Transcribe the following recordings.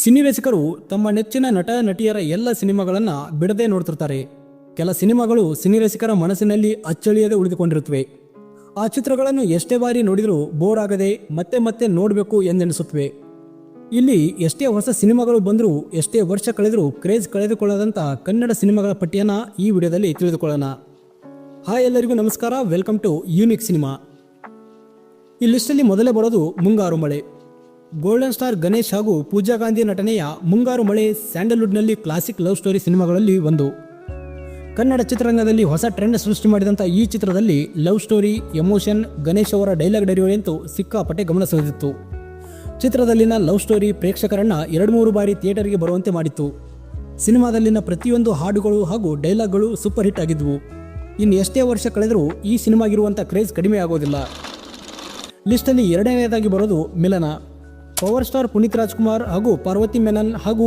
Cine ರಸಿಕರು ತಮ್ಮ ನೆಚ್ಚಿನ ನಟ ನಟಿಯರ ಎಲ್ಲ ಸಿನಿಮಾಗಳನ್ನು ಬಿಡದೆ ನೋಡ್ತಿರ್ತಾರೆ. ಕೆಲ ಸಿನಿಮಾಗಳು ಸಿನಿ ರಸಿಕರ ಮನಸ್ಸಿನಲ್ಲಿ ಅಚ್ಚಳಿಯದೆ ಉಳಿದುಕೊಂಡಿರುತ್ತವೆ. ಆ ಚಿತ್ರಗಳನ್ನು ಎಷ್ಟೇ ಬಾರಿ ನೋಡಿದರೂ ಬೋರ್ ಆಗದೆ ಮತ್ತೆ ಮತ್ತೆ ನೋಡಬೇಕು ಎಂದೆನಿಸುತ್ತವೆ. ಇಲ್ಲಿ ಎಷ್ಟೇ ಹೊಸ ಸಿನಿಮಾಗಳು ಬಂದರೂ ಎಷ್ಟೇ ವರ್ಷ ಕಳೆದರೂ ಕ್ರೇಜ್ ಕಳೆದುಕೊಳ್ಳದಂಥ ಕನ್ನಡ ಸಿನಿಮಾಗಳ ಪಟ್ಟಿಯನ್ನು ಈ ವಿಡಿಯೋದಲ್ಲಿ ತಿಳಿದುಕೊಳ್ಳೋಣ. ಹಾಯ್, ಎಲ್ಲರಿಗೂ ನಮಸ್ಕಾರ. Welcome to unique cinema. ಈ ಲಿಸ್ಟಲ್ಲಿ ಮೊದಲೇ ಬರೋದು ಮುಂಗಾರು ಮಳೆ. ಗೋಲ್ಡನ್ ಸ್ಟಾರ್ ಗಣೇಶ್ ಹಾಗೂ ಪೂಜಾ ಗಾಂಧಿ ನಟನೆಯ ಮುಂಗಾರು ಮಳೆ ಸ್ಯಾಂಡಲ್ವುಡ್ನಲ್ಲಿ ಕ್ಲಾಸಿಕ್ ಲವ್ ಸ್ಟೋರಿ ಸಿನಿಮಾಗಳಲ್ಲಿ ಒಂದು. ಕನ್ನಡ ಚಿತ್ರರಂಗದಲ್ಲಿ ಹೊಸ ಟ್ರೆಂಡ್ ಸೃಷ್ಟಿ ಮಾಡಿದಂಥ ಈ ಚಿತ್ರದಲ್ಲಿ ಲವ್ ಸ್ಟೋರಿ, ಎಮೋಷನ್, ಗಣೇಶ್ ಅವರ ಡೈಲಾಗ್ ಡೆಲಿವರಿಯಂತೂ ಸಿಕ್ಕಾಪಟ್ಟೆ ಗಮನ ಸೆಳೆದಿತ್ತು. ಚಿತ್ರದಲ್ಲಿನ ಲವ್ ಸ್ಟೋರಿ ಪ್ರೇಕ್ಷಕರನ್ನ 2-3 ಬಾರಿ ಥಿಯೇಟರ್ಗೆ ಬರುವಂತೆ ಮಾಡಿತ್ತು. ಸಿನಿಮಾದಲ್ಲಿನ ಪ್ರತಿಯೊಂದು ಹಾಡುಗಳು ಹಾಗೂ ಡೈಲಾಗ್ಗಳು ಸೂಪರ್ ಹಿಟ್ ಆಗಿದ್ವು. ಇನ್ನು ಎಷ್ಟೇ ವರ್ಷ ಕಳೆದರೂ ಈ ಸಿನಿಮಾಗಿರುವಂಥ ಕ್ರೇಜ್ ಕಡಿಮೆ ಆಗೋದಿಲ್ಲ. ಲಿಸ್ಟಲ್ಲಿ ಎರಡನೇದಾಗಿ ಬರೋದು ಮಿಲನ. ಪವರ್ ಸ್ಟಾರ್ ಪುನೀತ್ ರಾಜ್ಕುಮಾರ್ ಹಾಗೂ ಪಾರ್ವತಿ ಮೆನನ್ ಹಾಗೂ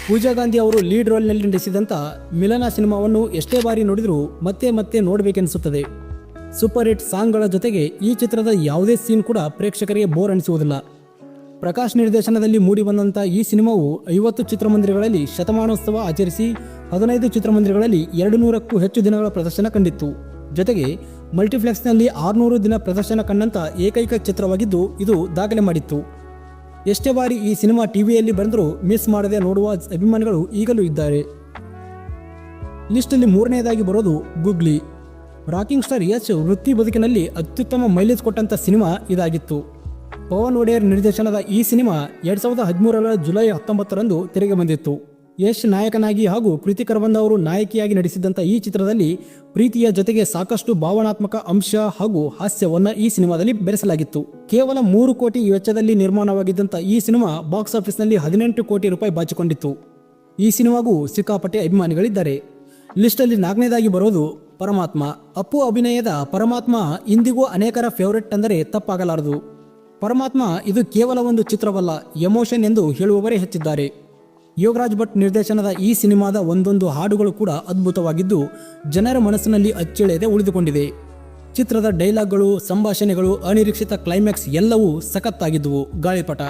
ಪೂಜಾ ಗಾಂಧಿ ಅವರು ಲೀಡ್ ರೋಲ್ನಲ್ಲಿ ನಟಿಸಿದಂಥ ಮಿಲನ ಸಿನಿಮಾವನ್ನು ಎಷ್ಟೇ ಬಾರಿ ನೋಡಿದರೂ ಮತ್ತೆ ಮತ್ತೆ ನೋಡಬೇಕೆನಿಸುತ್ತದೆ. ಸೂಪರ್ ಹಿಟ್ ಸಾಂಗ್ಗಳ ಜೊತೆಗೆ ಈ ಚಿತ್ರದ ಯಾವುದೇ ಸೀನ್ ಕೂಡ ಪ್ರೇಕ್ಷಕರಿಗೆ ಬೋರ್ ಅನಿಸುವುದಿಲ್ಲ. ಪ್ರಕಾಶ್ ನಿರ್ದೇಶನದಲ್ಲಿ ಮೂಡಿಬಂದಂಥ ಈ ಸಿನಿಮಾವು 50 ಚಿತ್ರಮಂದಿರಗಳಲ್ಲಿ ಶತಮಾನೋತ್ಸವ ಆಚರಿಸಿ 15 ಚಿತ್ರಮಂದಿರಗಳಲ್ಲಿ 200ಕ್ಕೂ ಹೆಚ್ಚು ದಿನಗಳ ಪ್ರದರ್ಶನ ಕಂಡಿತ್ತು. ಜೊತೆಗೆ ಮಲ್ಟಿಪ್ಲೆಕ್ಸ್ನಲ್ಲಿ 600 ದಿನ ಪ್ರದರ್ಶನ ಕಂಡಂಥ ಏಕೈಕ ಚಿತ್ರವಾಗಿದ್ದು ಇದು ದಾಖಲೆ ಮಾಡಿತ್ತು. ಎಷ್ಟೇ ಬಾರಿ ಈ ಸಿನಿಮಾ ಟಿವಿಯಲ್ಲಿ ಬಂದರೂ ಮಿಸ್ ಮಾಡದೆ ನೋಡುವ ಅಭಿಮಾನಿಗಳು ಈಗಲೂ ಇದ್ದಾರೆ. ಲಿಸ್ಟಲ್ಲಿ ಮೂರನೆಯದಾಗಿ ಬರೋದು ಗೂಗ್ಲಿ. ರಾಕಿಂಗ್ ಸ್ಟಾರ್ ಯಶ್ ವೃತ್ತಿ ಬದುಕಿನಲ್ಲಿ ಅತ್ಯುತ್ತಮ ಮೈಲೇಜ್ ಕೊಟ್ಟಂಥ ಸಿನಿಮಾ ಇದಾಗಿತ್ತು. ಪವನ್ ಒಡೆಯರ್ ನಿರ್ದೇಶನದ ಈ ಸಿನಿಮಾ 2013 ಜುಲೈ 19ರಂದು ತೆರೆಗೆ ಬಂದಿತ್ತು. ಯಶ್ ನಾಯಕನಾಗಿ ಹಾಗೂ ಪ್ರೀತಿ ಕರಬಂದ ಅವರು ನಾಯಕಿಯಾಗಿ ನಟಿಸಿದಂಥ ಈ ಚಿತ್ರದಲ್ಲಿ ಪ್ರೀತಿಯ ಜೊತೆಗೆ ಸಾಕಷ್ಟು ಭಾವನಾತ್ಮಕ ಅಂಶ ಹಾಗೂ ಹಾಸ್ಯವನ್ನು ಈ ಸಿನಿಮಾದಲ್ಲಿ ಬೆರೆಸಲಾಗಿತ್ತು. ಕೇವಲ 3 ಕೋಟಿ ವೆಚ್ಚದಲ್ಲಿ ನಿರ್ಮಾಣವಾಗಿದ್ದಂಥ ಈ ಸಿನಿಮಾ ಬಾಕ್ಸ್ ಆಫೀಸ್ನಲ್ಲಿ 18 ಕೋಟಿ ರೂಪಾಯಿ ಬಾಚಿಕೊಂಡಿತ್ತು. ಈ ಸಿನಿಮಾಗೂ ಸಿಕ್ಕಾಪಟ್ಟೆ ಅಭಿಮಾನಿಗಳಿದ್ದಾರೆ. ಲಿಸ್ಟಲ್ಲಿ 4ನೇದಾಗಿ ಬರೋದು ಪರಮಾತ್ಮ. ಅಪ್ಪು ಅಭಿನಯದ ಪರಮಾತ್ಮ ಇಂದಿಗೂ ಅನೇಕರ ಫೇವರೆಟ್ ಅಂದರೆ ತಪ್ಪಾಗಲಾರದು. ಪರಮಾತ್ಮ ಇದು ಕೇವಲ ಒಂದು ಚಿತ್ರವಲ್ಲ, ಎಮೋಷನ್ ಎಂದು ಹೇಳುವವರೇ ಹೆಚ್ಚಿದ್ದಾರೆ. ಯೋಗರಾಜ್ ಭಟ್ ನಿರ್ದೇಶನದ ಈ ಸಿನಿಮಾದ ಒಂದೊಂದು ಹಾಡುಗಳು ಕೂಡ ಅದ್ಭುತವಾಗಿದ್ದು ಜನರ ಮನಸ್ಸಿನಲ್ಲಿ ಅಚ್ಚಳಿಯದೆ ಉಳಿದುಕೊಂಡಿದೆ. ಚಿತ್ರದ ಡೈಲಾಗ್ಗಳು, ಸಂಭಾಷಣೆಗಳು, ಅನಿರೀಕ್ಷಿತ ಕ್ಲೈಮ್ಯಾಕ್ಸ್ ಎಲ್ಲವೂ ಸಖತ್ತಾಗಿದ್ದುವು. ಗಾಳಿಪಟ.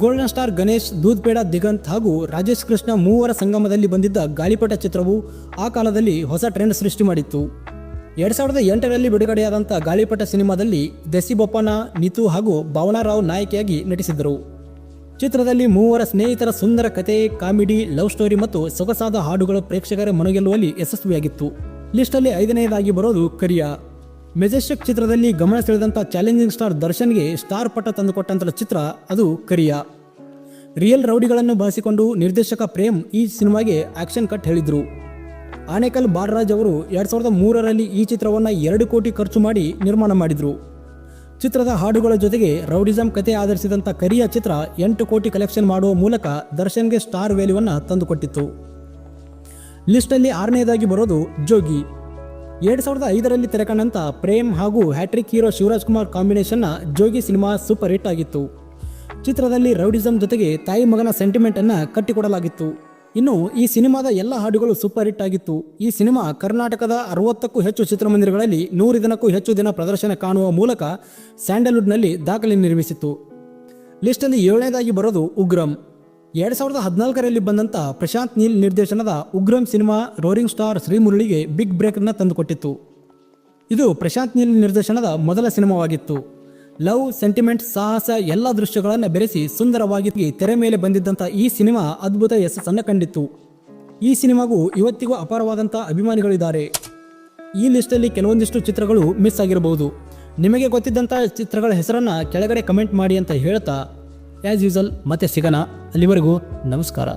ಗೋಲ್ಡನ್ ಸ್ಟಾರ್ ಗಣೇಶ್, ದೂದ್ ಪೇಡ ದಿಗಂತ್ ಹಾಗೂ ರಾಜೇಶ್ ಕೃಷ್ಣ ಮೂವರ ಸಂಗಮದಲ್ಲಿ ಬಂದಿದ್ದ ಗಾಳಿಪಟ ಚಿತ್ರವು ಆ ಕಾಲದಲ್ಲಿ ಹೊಸ ಟ್ರೆಂಡ್ ಸೃಷ್ಟಿ ಮಾಡಿತ್ತು. 2008ರಲ್ಲಿ ಬಿಡುಗಡೆಯಾದಂಥ ಗಾಳಿಪಟ ಸಿನಿಮಾದಲ್ಲಿ ದೆಸಿ ಬೊಪ್ಪನ, ನಿತು ಹಾಗೂ ಭಾವನಾ ರಾವ್ ನಾಯಕಿಯಾಗಿ ನಟಿಸಿದ್ದರು. ಚಿತ್ರದಲ್ಲಿ ಮೂವರ ಸ್ನೇಹಿತರ ಸುಂದರ ಕತೆ, ಕಾಮಿಡಿ, ಲವ್ ಸ್ಟೋರಿ ಮತ್ತು ಸೊಗಸಾದ ಹಾಡುಗಳು ಪ್ರೇಕ್ಷಕರ ಮನಗೆಲ್ಲುವಲ್ಲಿ ಯಶಸ್ವಿಯಾಗಿತ್ತು. ಲಿಸ್ಟಲ್ಲಿ 5ನೇದಾಗಿ ಬರೋದು ಕರಿಯ. ಮೆಜೆಸ್ಟಿಕ್ ಚಿತ್ರದಲ್ಲಿ ಗಮನ ಸೆಳೆದಂಥ ಚಾಲೆಂಜಿಂಗ್ ಸ್ಟಾರ್ ದರ್ಶನ್ಗೆ ಸ್ಟಾರ್ ಪಟ್ಟ ತಂದುಕೊಟ್ಟಂಥ ಚಿತ್ರ ಅದು ಕರಿಯ. ರಿಯಲ್ ರೌಡಿಗಳನ್ನು ಬಳಸಿಕೊಂಡು ನಿರ್ದೇಶಕ ಪ್ರೇಮ್ ಈ ಸಿನಿಮಾಗೆ ಆಕ್ಷನ್ ಕಟ್ ಹೇಳಿದ್ರು. ಆನೇಕಲ್ ಬಾಲರಾಜ್ ಅವರು 2003ರಲ್ಲಿ ಈ ಚಿತ್ರವನ್ನು 2 ಕೋಟಿ ಖರ್ಚು ಮಾಡಿ ನಿರ್ಮಾಣ ಮಾಡಿದ್ರು. ಚಿತ್ರದ ಹಾಡುಗಳ ಜೊತೆಗೆ ರೌಡಿಸಂ ಕತೆ ಆಧರಿಸಿದಂಥ ಕರಿಯ ಚಿತ್ರ 8 ಕೋಟಿ ಕಲೆಕ್ಷನ್ ಮಾಡುವ ಮೂಲಕ ದರ್ಶನ್ಗೆ ಸ್ಟಾರ್ ವ್ಯಾಲ್ಯೂವನ್ನು ತಂದುಕೊಟ್ಟಿತ್ತು. ಲಿಸ್ಟಲ್ಲಿ 6ನೇದಾಗಿ ಬರೋದು ಜೋಗಿ. 2005ರಲ್ಲಿ ತೆರೆಕಂಡಂಥ ಪ್ರೇಮ್ ಹಾಗೂ ಹ್ಯಾಟ್ರಿಕ್ ಹೀರೋ ಶಿವರಾಜ್ ಕುಮಾರ್ ಕಾಂಬಿನೇಷನ್ನ ಜೋಗಿ ಸಿನಿಮಾ ಸೂಪರ್ ಹಿಟ್ ಆಗಿತ್ತು. ಚಿತ್ರದಲ್ಲಿ ರೌಡಿಸಂ ಜೊತೆಗೆ ತಾಯಿ ಮಗನ ಸೆಂಟಿಮೆಂಟನ್ನು ಕಟ್ಟಿಕೊಡಲಾಗಿತ್ತು. ಇನ್ನು ಈ ಸಿನಿಮಾದ ಎಲ್ಲ ಹಾಡುಗಳು ಸೂಪರ್ ಹಿಟ್ ಆಗಿತ್ತು. ಈ ಸಿನಿಮಾ ಕರ್ನಾಟಕದ 60ಕ್ಕೂ ಹೆಚ್ಚು ಚಿತ್ರಮಂದಿರಗಳಲ್ಲಿ 100 ದಿನಕ್ಕೂ ಹೆಚ್ಚು ದಿನ ಪ್ರದರ್ಶನ ಕಾಣುವ ಮೂಲಕ ಸ್ಯಾಂಡಲ್ವುಡ್ನಲ್ಲಿ ದಾಖಲೆ ನಿರ್ಮಿಸಿತ್ತು. ಲಿಸ್ಟಲ್ಲಿ 7ನೇದಾಗಿ ಬರೋದು ಉಗ್ರಂ. 2014ರಲ್ಲಿ ಬಂದಂಥ ಪ್ರಶಾಂತ್ ನೀಲ್ ನಿರ್ದೇಶನದ ಉಗ್ರಂ ಸಿನಿಮಾ ರೋರಿಂಗ್ ಸ್ಟಾರ್ ಶ್ರೀಮುರಳಿಗೆ ಬಿಗ್ ಬ್ರೇಕನ್ನು ತಂದುಕೊಟ್ಟಿತ್ತು. ಇದು ಪ್ರಶಾಂತ್ ನೀಲ್ ನಿರ್ದೇಶನದ ಮೊದಲ ಸಿನಿಮಾವಾಗಿತ್ತು. ಲವ್, ಸೆಂಟಿಮೆಂಟ್, ಸಾಹಸ ಎಲ್ಲ ದೃಶ್ಯಗಳನ್ನು ಬೆರೆಸಿ ಸುಂದರವಾಗಿ ತೆರೆ ಮೇಲೆ ಬಂದಿದ್ದಂಥ ಈ ಸಿನಿಮಾ ಅದ್ಭುತ ಯಶಸ್ಸನ್ನು ಕಂಡಿತ್ತು. ಈ ಸಿನಿಮಾಗೂ ಇವತ್ತಿಗೂ ಅಪಾರವಾದಂಥ ಅಭಿಮಾನಿಗಳಿದ್ದಾರೆ. ಈ ಲಿಸ್ಟಲ್ಲಿ ಕೆಲವೊಂದಿಷ್ಟು ಚಿತ್ರಗಳು ಮಿಸ್ ಆಗಿರಬಹುದು. ನಿಮಗೆ ಗೊತ್ತಿದ್ದಂಥ ಚಿತ್ರಗಳ ಹೆಸರನ್ನು ಕೆಳಗಡೆ ಕಮೆಂಟ್ ಮಾಡಿ ಅಂತ ಹೇಳ್ತಾ ಆ್ಯಸ್ ಯೂಸಲ್ ಮತ್ತೆ ಸಿಗೋಣ. ಅಲ್ಲಿವರೆಗೂ ನಮಸ್ಕಾರ.